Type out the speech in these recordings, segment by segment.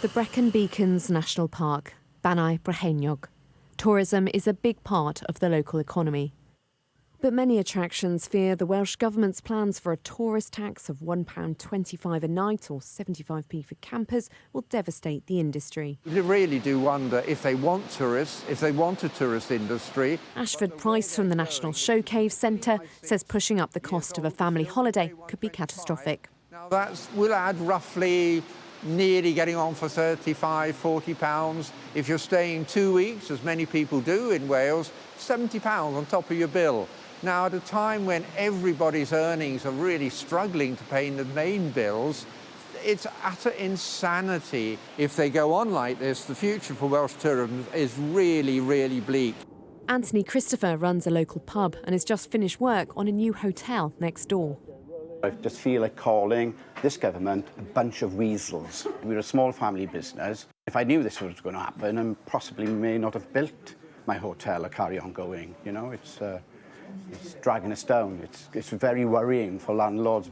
The Brecon Beacons National Park, Banau Brycheiniog. Tourism is a big part of the local economy. But many attractions fear the Welsh Government's plans for a tourist tax of £1.25 a night or 75p for campers will devastate the industry. You really do wonder if they want tourists, if they want a tourist industry. Ashford Price from the National Showcase Centre says pushing up the cost of a family holiday could be catastrophic. Now that will add roughly nearly getting on for £35, £40. If you're staying 2 weeks, as many people do in Wales, £70 on top of your bill. Now, at a time when everybody's earnings are really struggling to pay the main bills, it's utter insanity. If they go on like this, the future for Welsh tourism is really, really bleak. Anthony Christopher runs a local pub and has just finished work on a new hotel next door. I just feel like calling this government a bunch of weasels. We're a small family business. If I knew this was going to happen, I possibly may not have built my hotel or carry on going. You know, it's dragging us down. It's very worrying for landlords.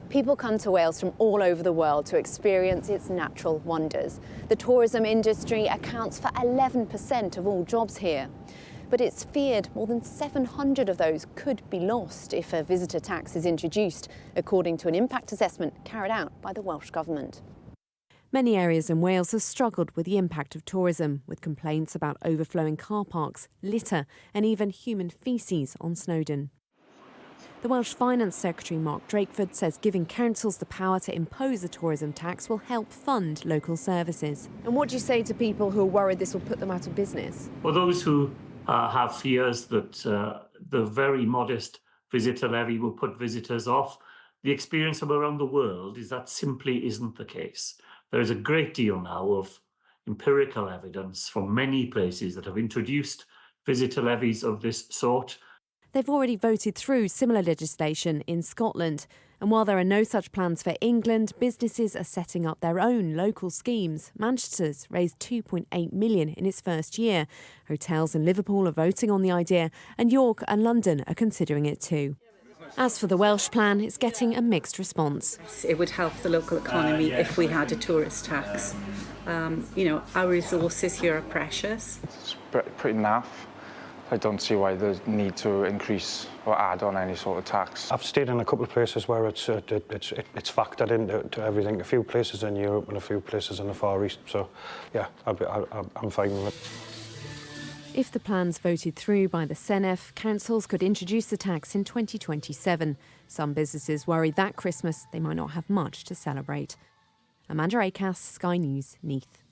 People come to Wales from all over the world to experience its natural wonders. The tourism industry accounts for 11% of all jobs here. But it's feared more than 700 of those could be lost if a visitor tax is introduced, according to an impact assessment carried out by the Welsh Government. Many areas in Wales have struggled with the impact of tourism, with complaints about overflowing car parks, litter and even human faeces on Snowdon. The Welsh Finance Secretary Mark Drakeford says giving councils the power to impose a tourism tax will help fund local services. And what do you say to people who are worried this will put them out of business? Well, those who have fears that the very modest visitor levy will put visitors off, the experience from around the world is that simply isn't the case. There is a great deal now of empirical evidence from many places that have introduced visitor levies of this sort. They've already voted through similar legislation in Scotland. And while there are no such plans for England, businesses are setting up their own local schemes. Manchester's raised £2.8 million in its first year. Hotels in Liverpool are voting on the idea, and York and London are considering it too. As for the Welsh plan, it's getting a mixed response. It would help the local economy if we had a tourist tax. Our resources here are precious. It's pretty naff. I don't see why there's need to increase or add on any sort of tax. I've stayed in a couple of places where it's factored into everything. A few places in Europe and a few places in the Far East. So, yeah, I'm fine with it. If the plan's voted through by the Senedd, councils could introduce the tax in 2027. Some businesses worry that Christmas they might not have much to celebrate. Amanda Acas, Sky News, Neath.